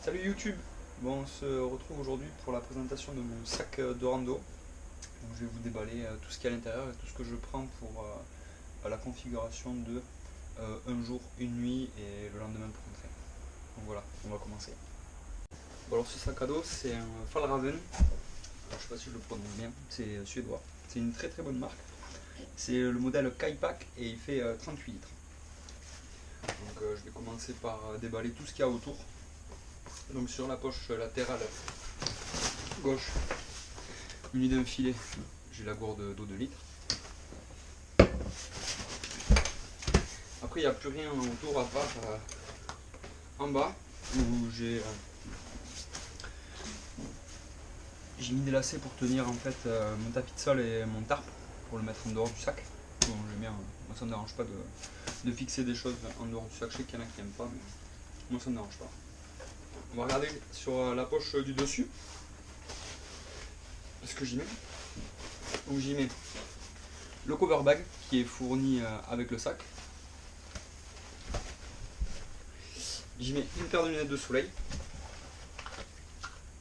Salut YouTube. Bon, on se retrouve aujourd'hui pour la présentation de mon sac de rando. Donc, je vais vous déballer tout ce qu'il y a à l'intérieur et tout ce que je prends pour la configuration de un jour, une nuit et le lendemain pour rentrer. Donc voilà, on va commencer. Bon, alors ce sac à dos, c'est un Fjällräven. Je sais pas si je le prononce bien, c'est suédois. C'est une très très bonne marque. C'est le modèle Kaipak et il fait 38 litres. Donc je vais commencer par déballer tout ce qu'il y a autour. Donc sur la poche latérale gauche, munie d'un filet, j'ai la gourde d'eau de litre. Après il n'y a plus rien autour à part en bas où j'ai mis des lacets pour tenir en fait mon tapis de sol et mon tarp pour le mettre en dehors du sac. Bon, j'aime bien, moi ça ne me dérange pas de fixer des choses en dehors du sac. Je sais qu'il y en a qui n'aiment pas, mais moi ça ne me dérange pas. On va regarder sur la poche du dessus ce que j'y mets. Donc j'y mets le cover bag qui est fourni avec le sac. J'y mets une paire de lunettes de soleil,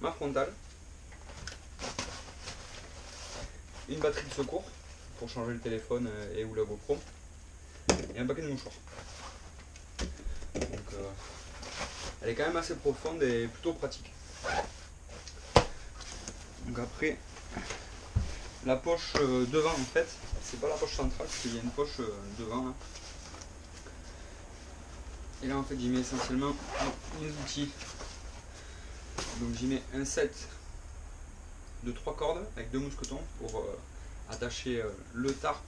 ma frontale, une batterie de secours pour changer le téléphone et ou la GoPro, et un paquet de mouchoirs. Donc elle est quand même assez profonde et plutôt pratique. Donc après, la poche devant en fait, c'est pas la poche centrale, parce qu'il y a une poche devant là. Et là en fait j'y mets essentiellement mes outils. Donc j'y mets un set de 3 cordes avec 2 mousquetons pour attacher le tarp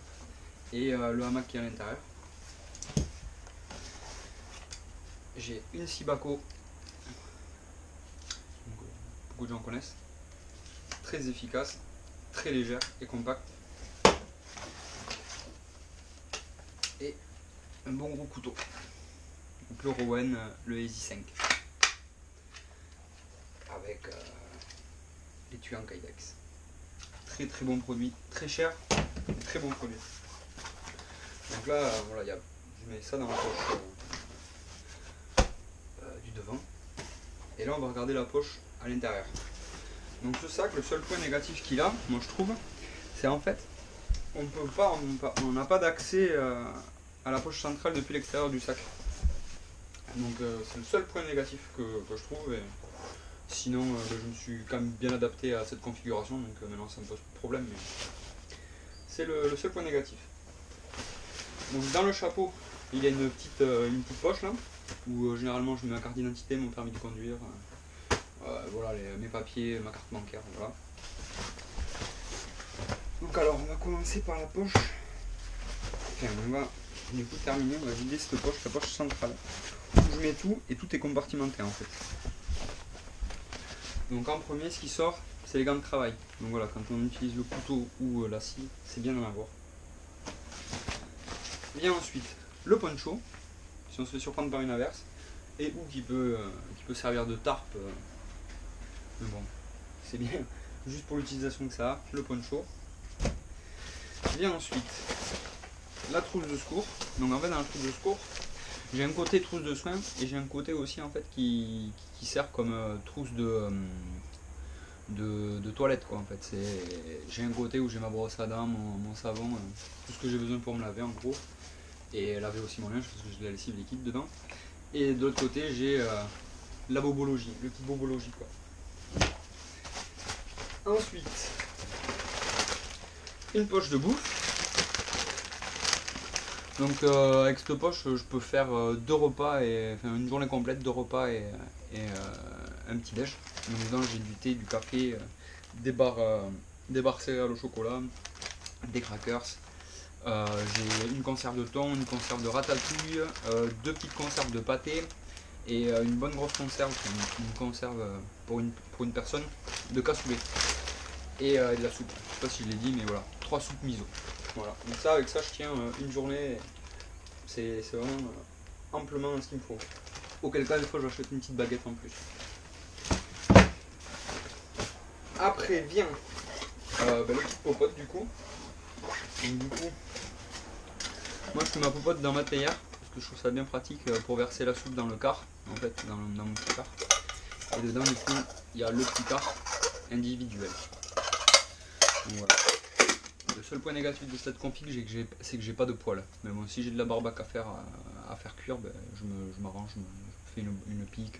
et le hamac qui est à l'intérieur. J'ai une Sibako, beaucoup de gens connaissent, très efficace, très légère et compacte. Et un bon gros couteau, donc le Rowan, le Easy 5, avec l'étui en Kydex. Très très bon produit, très cher, très bon produit. Donc là, voilà, je mets ça dans la poche du devant. Et là, on va regarder la poche à l'intérieur. Donc ce sac, le seul point négatif qu'il a, moi je trouve, c'est en fait, on n'a pas d'accès à la poche centrale depuis l'extérieur du sac. Donc c'est le seul point négatif que je trouve. Et sinon, je me suis quand même bien adapté à cette configuration, donc maintenant ça me pose pas de problème. Mais c'est le seul point négatif. Donc dans le chapeau, il y a une petite poche là, où généralement je mets ma carte d'identité, mon permis de conduire, voilà mes papiers, ma carte bancaire, voilà. Donc alors on va commencer par la poche. Enfin on va du coup terminer, on va vider cette poche, la poche centrale. Où je mets tout et tout est compartimenté en fait. Donc en premier ce qui sort c'est les gants de travail. Donc voilà, quand on utilise le couteau ou la scie, c'est bien d'en avoir. Vient ensuite le poncho, si on se fait surprendre par une averse, et ou qui peut servir de tarp. Mais bon, c'est bien juste pour l'utilisation que ça a, le poncho. Vient ensuite la trousse de secours. Donc en fait dans la trousse de secours, j'ai un côté trousse de soins et j'ai un côté aussi en fait qui sert comme trousse de toilette quoi en fait. J'ai un côté où j'ai ma brosse à dents, mon savon, tout ce que j'ai besoin pour me laver en gros. Et laver aussi mon linge parce que j'ai de la lessive liquide dedans. Et de l'autre côté j'ai la bobologie, le petit bobologie quoi. Ensuite, une poche de bouffe. Donc avec cette poche je peux faire 2 repas, enfin une journée complète, 2 repas et un petit déj. Donc dedans j'ai du thé, du café, des barres céréales au chocolat, des crackers. J'ai une conserve de thon, une conserve de ratatouille, 2 petites conserves de pâté et une bonne grosse conserve, une conserve pour une personne de cassoulet et de la soupe. Je sais pas si je l'ai dit, mais voilà, 3 soupes miso. Voilà, donc ça, avec ça je tiens une journée, c'est vraiment amplement ce qu'il me faut. Auquel cas des fois j'achète une petite baguette en plus. Après vient le petit popote du coup. Donc du coup, moi je fais ma popote dans ma théière parce que je trouve ça bien pratique pour verser la soupe dans le quart, en fait, dans mon petit quart. Et dedans du coup il y a le petit individuel. Donc, voilà. Le seul point négatif de cette config c'est que j'ai pas de poêle. Mais bon, si j'ai de la barbac à faire cuire, ben, je m'arrange, je fais une pique,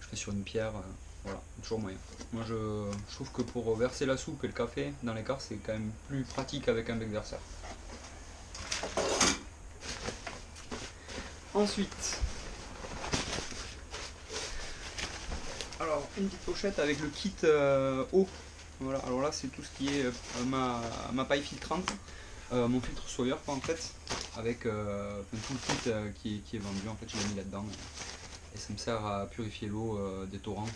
je fais sur une pierre, voilà, toujours moyen. Moi je trouve que pour verser la soupe et le café dans l'écart, c'est quand même plus pratique avec un bec verseur. Ensuite, alors une petite pochette avec le kit eau. Voilà, alors là c'est tout ce qui est ma paille filtrante, mon filtre Sawyer en fait, avec tout le kit qui est vendu, en fait je l'ai mis là-dedans et ça me sert à purifier l'eau des torrents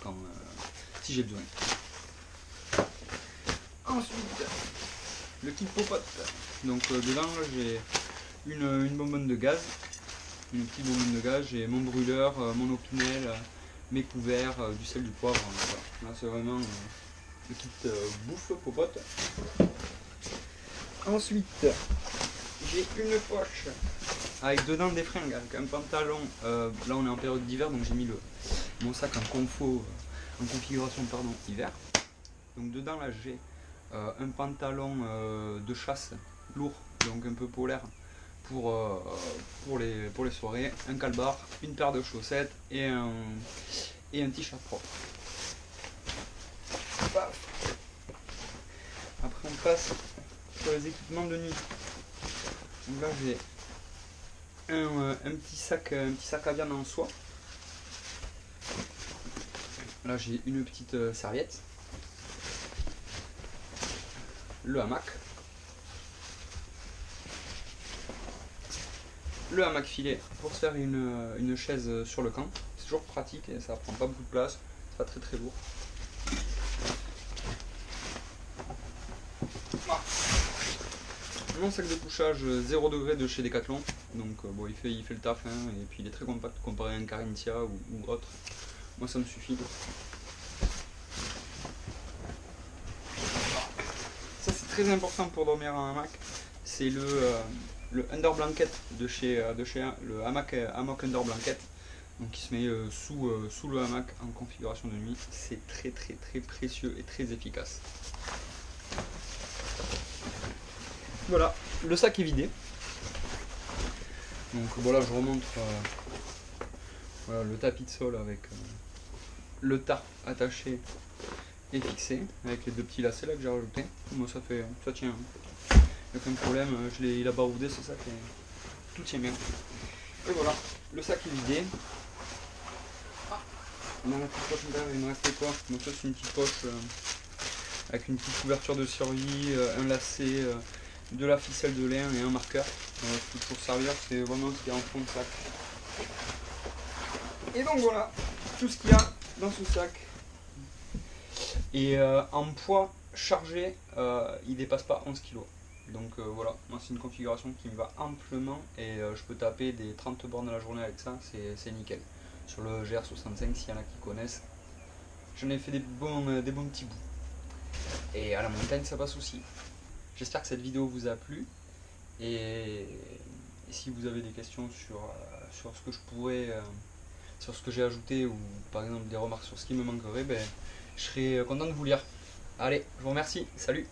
si j'ai besoin. Ensuite, le kit popote, donc dedans j'ai une bonbonne de gaz, une petite bonbonne de gaz, j'ai mon brûleur, mon opinel, mes couverts, du sel, du poivre, voilà. Là c'est vraiment le kit bouffe popote. Ensuite, j'ai une poche avec dedans des fringues, avec un pantalon. Là on est en période d'hiver, donc j'ai mis mon sac en configuration hiver. Donc dedans là j'ai un pantalon de chasse lourd, donc un peu polaire pour les soirées, un calbar, une paire de chaussettes et un t-shirt propre. Après on passe sur les équipements de nuit. Donc là j'ai un petit sac à viande en soie. Là j'ai une petite serviette, le hamac filet pour se faire une chaise sur le camp. C'est toujours pratique et ça prend pas beaucoup de place, c'est pas très très lourd. Mon sac de couchage 0 degré de chez Decathlon, donc bon, il fait le taf, hein, et puis il est très compact comparé à un Carinthia ou autre. Moi ça me suffit. Ça c'est très important pour dormir en hamac, c'est le under blanket de chez le hamac under blanket, donc qui se met sous le hamac en configuration de nuit. C'est très très très précieux et très efficace. Voilà, le sac est vidé. Donc voilà, je remonte voilà, le tapis de sol avec le tarp attaché et fixé avec les deux petits lacets là que j'ai rajouté. Moi ça tient, aucun problème, il a baroudé ce sac et tout tient bien. Et voilà, le sac est vidé. Dans la petite poche intérieure il me restait quoi? Donc ça c'est une petite poche avec une petite couverture de survie, un lacet, de la ficelle de lin et un marqueur. Pour servir, c'est vraiment ce qu'il y a en fond de sac. Et donc voilà, tout ce qu'il y a dans ce sac. Et en poids chargé, il dépasse pas 11 kg. Donc voilà, moi c'est une configuration qui me va amplement et je peux taper des 30 bornes à la journée avec ça, c'est nickel. Sur le GR65, s'il y en a qui connaissent, j'en ai fait des bons petits bouts. Et à la montagne, ça passe aussi. J'espère que cette vidéo vous a plu et si vous avez des questions sur ce que je pourrais, sur ce que j'ai ajouté ou par exemple des remarques sur ce qui me manquerait, ben, je serai content de vous lire. Allez, je vous remercie, salut!